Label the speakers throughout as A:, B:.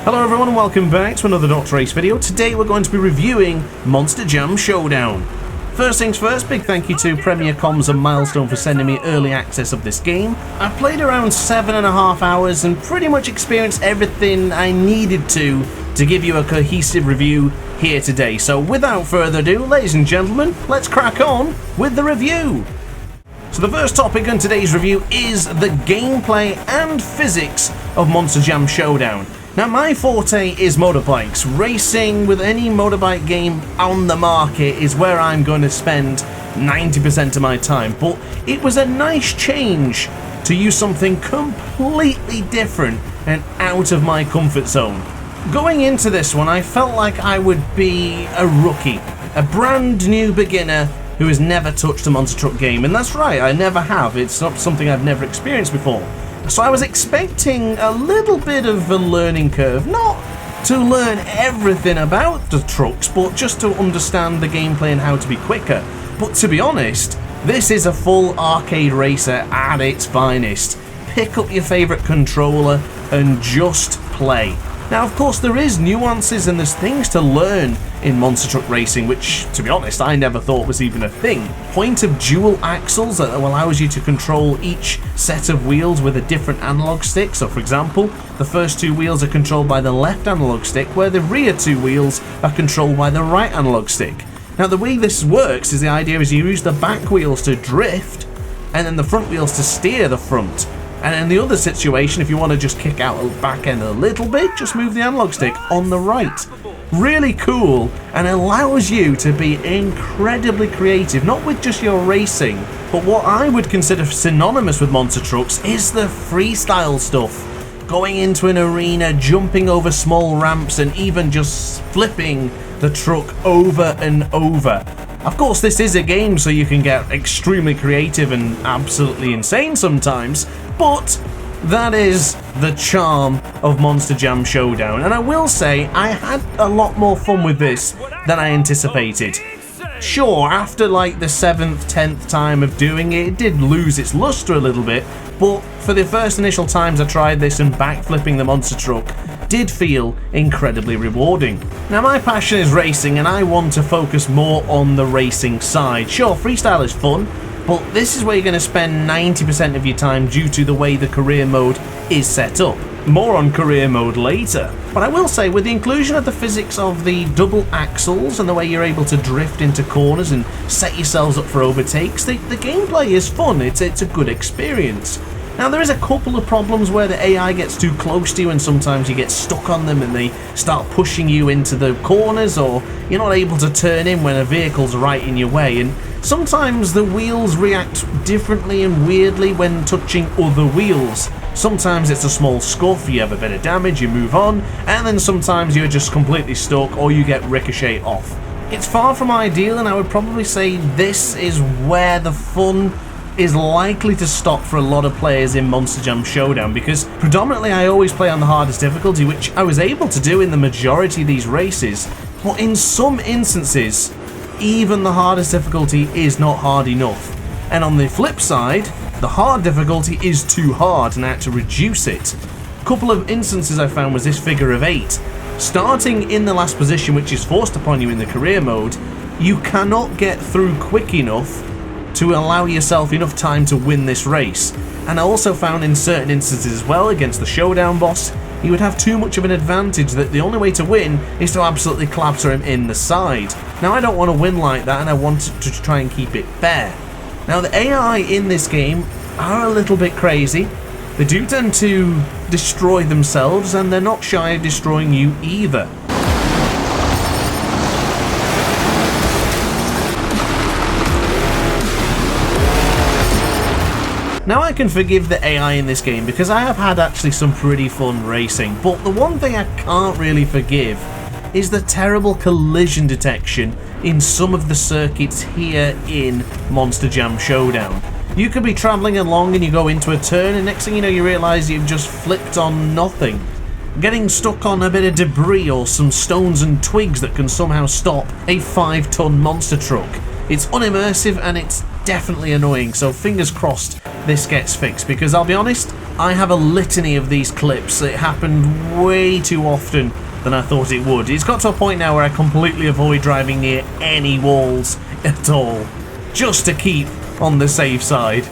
A: Hello everyone and welcome back to another Not Race video. Today we're going to be reviewing Monster Jam Showdown. First things first, big thank you to Premier Comms and Milestone for sending me early access of this game. I've played around 7.5 hours and pretty much experienced everything I needed to give you a cohesive review here today. So without further ado, ladies and gentlemen, let's crack on with the review. So the first topic on today's review is the gameplay and physics of Monster Jam Showdown. Now my forte is motorbikes. Racing with any motorbike game on the market is where I'm going to spend 90% of my time, but it was a nice change to use something completely different and out of my comfort zone. Going into this one, I felt like I would be a rookie, a brand new beginner who has never touched a monster truck game, and that's right, I never have. It's not something I've never experienced before. So I was expecting a little bit of a learning curve, not to learn everything about the trucks, but just to understand the gameplay and how to be quicker. But to be honest, this is a full arcade racer at its finest. Pick up your favourite controller and just play. Now of course there is nuances and there's things to learn in monster truck racing, which to be honest I never thought was even a thing. Point of dual axles that allows you to control each set of wheels with a different analog stick. So for example, the first two wheels are controlled by the left analog stick, where the rear two wheels are controlled by the right analog stick. Now the way this works is the idea is you use the back wheels to drift and then the front wheels to steer the front. And in the other situation, if you want to just kick out the back end a little bit, just move the analog stick on the right. Really cool, and allows you to be incredibly creative, not with just your racing, but what I would consider synonymous with monster trucks is the freestyle stuff. Going into an arena, jumping over small ramps, and even just flipping the truck over and over. Of course, this is a game, so you can get extremely creative and absolutely insane sometimes, but that is the charm of Monster Jam Showdown, and I will say I had a lot more fun with this than I anticipated. Sure, after like the 7th, 10th time of doing it, it did lose its luster a little bit, but for the first initial times I tried this and backflipping the monster truck did feel incredibly rewarding. Now my passion is racing and I want to focus more on the racing side. Sure, freestyle is fun, but this is where you're going to spend 90% of your time due to the way the career mode is set up. More on career mode later. But I will say, with the inclusion of the physics of the double axles and the way you're able to drift into corners and set yourselves up for overtakes, the gameplay is fun. It's a good experience. Now there is a couple of problems where the AI gets too close to you and sometimes you get stuck on them and they start pushing you into the corners, or you're not able to turn in when a vehicle's right in your way, and sometimes the wheels react differently and weirdly when touching other wheels. Sometimes it's a small scuff, you have a bit of damage, you move on, and then sometimes you're just completely stuck or you get ricochet off. It's far from ideal, and I would probably say this is where the fun is likely to stop for a lot of players in Monster Jam Showdown, because predominantly I always play on the hardest difficulty, which I was able to do in the majority of these races, but in some instances even the hardest difficulty is not hard enough. And on the flip side, the hard difficulty is too hard and I had to reduce it. A couple of instances I found was this figure of 8. Starting in the last position, which is forced upon you in the career mode, you cannot get through quick enough to allow yourself enough time to win this race. And I also found in certain instances as well, against the showdown boss, he would have too much of an advantage that the only way to win is to absolutely collapse him in the side. Now I don't want to win like that, and I want to try and keep it fair. Now the AI in this game are a little bit crazy. They do tend to destroy themselves, and they're not shy of destroying you either. Now I can forgive the AI in this game because I have had actually some pretty fun racing, but the one thing I can't really forgive is the terrible collision detection in some of the circuits here in Monster Jam Showdown. You could be travelling along and you go into a turn, and next thing you know you realise you've just flipped on nothing. Getting stuck on a bit of debris or some stones and twigs that can somehow stop a 5-ton monster truck. It's unimmersive and it's definitely annoying, so fingers crossed this gets fixed, because I'll be honest, I have a litany of these clips. It happened way too often than I thought it would. It's got to a point now where I completely avoid driving near any walls at all, just to keep on the safe side.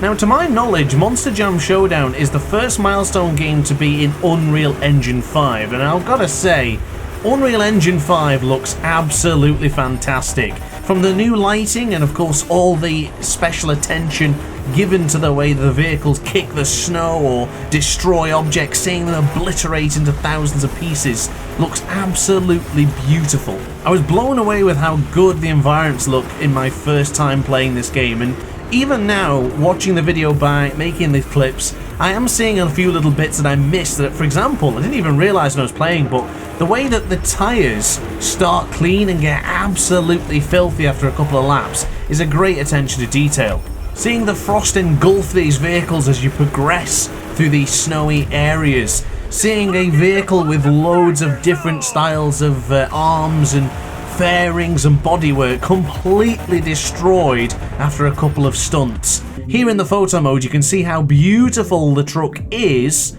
A: Now, to my knowledge, Monster Jam Showdown is the first Milestone game to be in Unreal Engine 5, and I've got to say, Unreal Engine 5 looks absolutely fantastic. From the new lighting and of course all the special attention given to the way the vehicles kick the snow or destroy objects, seeing them obliterate into thousands of pieces, looks absolutely beautiful. I was blown away with how good the environments look in my first time playing this game, and even now, watching the video by making these clips, I am seeing a few little bits that I missed. That, for example, I didn't even realise when I was playing, but the way that the tyres start clean and get absolutely filthy after a couple of laps is a great attention to detail. Seeing the frost engulf these vehicles as you progress through these snowy areas, seeing a vehicle with loads of different styles of arms and fairings and bodywork completely destroyed after a couple of stunts. Here in the photo mode you can see how beautiful the truck is,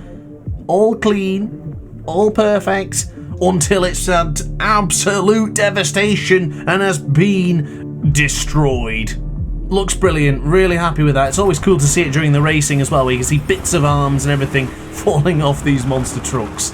A: all clean, all perfect, until it's had absolute devastation and has been destroyed. Looks brilliant, really happy with that. It's always cool to see it during the racing as well, where you can see bits of arms and everything falling off these monster trucks.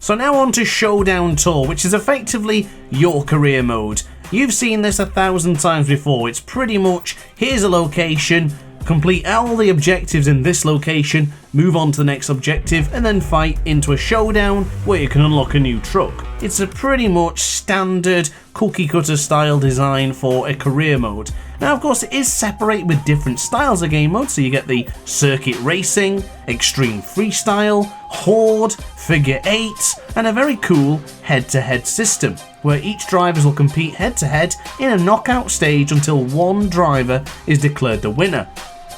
A: So now on to Showdown Tour, which is effectively your career mode. You've seen this 1,000 times before. It's pretty much, here's a location, complete all the objectives in this location, move on to the next objective, and then fight into a showdown where you can unlock a new truck. It's a pretty much standard cookie cutter style design for a career mode. Now, of course, it is separated with different styles of game mode, so you get the circuit racing, extreme freestyle, horde, figure eight, and a very cool head-to-head system, where each drivers will compete head-to-head in a knockout stage until one driver is declared the winner.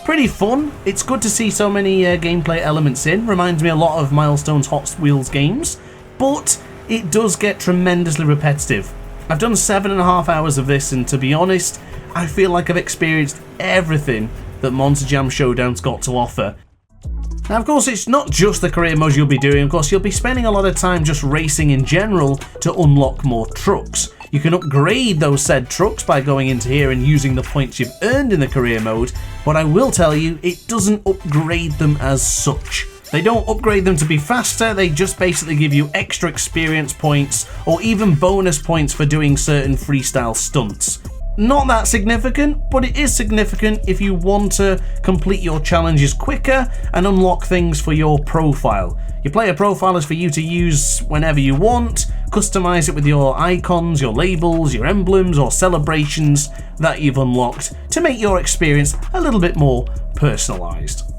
A: Pretty fun. It's good to see so many gameplay elements in. Reminds me a lot of Milestone's Hot Wheels games, but it does get tremendously repetitive. I've done 7.5 hours of this, and to be honest, I feel like I've experienced everything that Monster Jam Showdown's got to offer. Now, of course, it's not just the career mode you'll be doing. Of course, you'll be spending a lot of time just racing in general to unlock more trucks. You can upgrade those said trucks by going into here and using the points you've earned in the career mode, but I will tell you, it doesn't upgrade them as such. They don't upgrade them to be faster, they just basically give you extra experience points or even bonus points for doing certain freestyle stunts. Not that significant, but it is significant if you want to complete your challenges quicker and unlock things for your profile. Your player profile is for you to use whenever you want, customize it with your icons, your labels, your emblems or celebrations that you've unlocked to make your experience a little bit more personalized.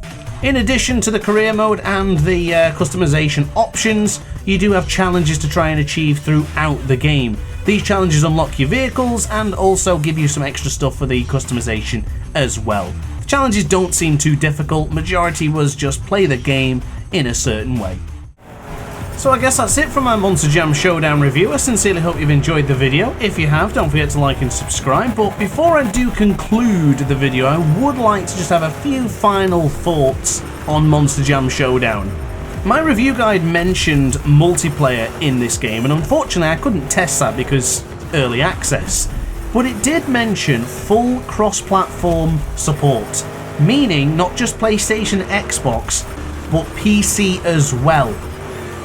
A: In addition to the career mode and the customization options, you do have challenges to try and achieve throughout the game. These challenges unlock your vehicles and also give you some extra stuff for the customization as well. The challenges don't seem too difficult, majority was just play the game in a certain way. So I guess that's it from my Monster Jam Showdown review. I sincerely hope you've enjoyed the video. If you have, don't forget to like and subscribe. But before I do conclude the video, I would like to just have a few final thoughts on Monster Jam Showdown. My review guide mentioned multiplayer in this game, and unfortunately I couldn't test that because early access. But it did mention full cross-platform support, meaning not just PlayStation, Xbox, but PC as well.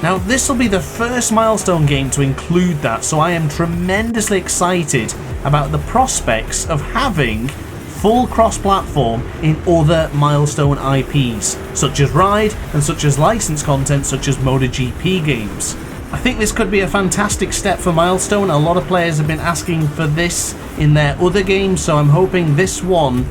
A: Now, this will be the first Milestone game to include that, so I am tremendously excited about the prospects of having full cross-platform in other Milestone IPs, such as Ride and such as licensed content such as MotoGP games. I think this could be a fantastic step for Milestone. A lot of players have been asking for this in their other games, so I'm hoping this one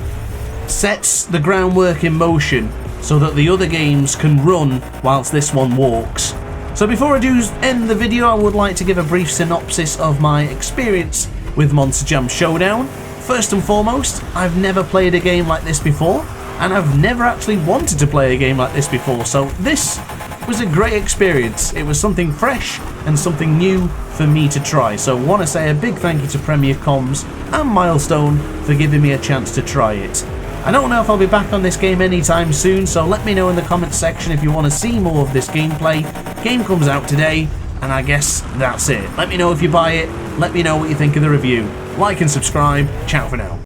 A: sets the groundwork in motion so that the other games can run whilst this one walks. So before I do end the video, I would like to give a brief synopsis of my experience with Monster Jam Showdown. First and foremost, I've never played a game like this before, and I've never actually wanted to play a game like this before, so this was a great experience. It was something fresh and something new for me to try, so I want to say a big thank you to Premier Comms and Milestone for giving me a chance to try it. I don't know if I'll be back on this game anytime soon, so let me know in the comments section if you want to see more of this gameplay. Game comes out today, and I guess that's it. Let me know if you buy it, let me know what you think of the review. Like and subscribe, ciao for now.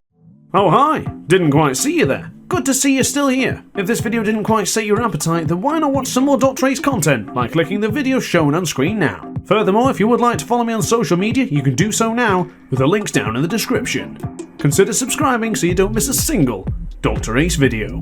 A: Oh hi, didn't quite see you there. Good to see you're still here. If this video didn't quite sate your appetite, then why not watch some more Dot Race content by clicking the video shown on screen now. Furthermore, if you would like to follow me on social media, you can do so now with the links down in the description. Consider subscribing so you don't miss a single Dr. Ace video.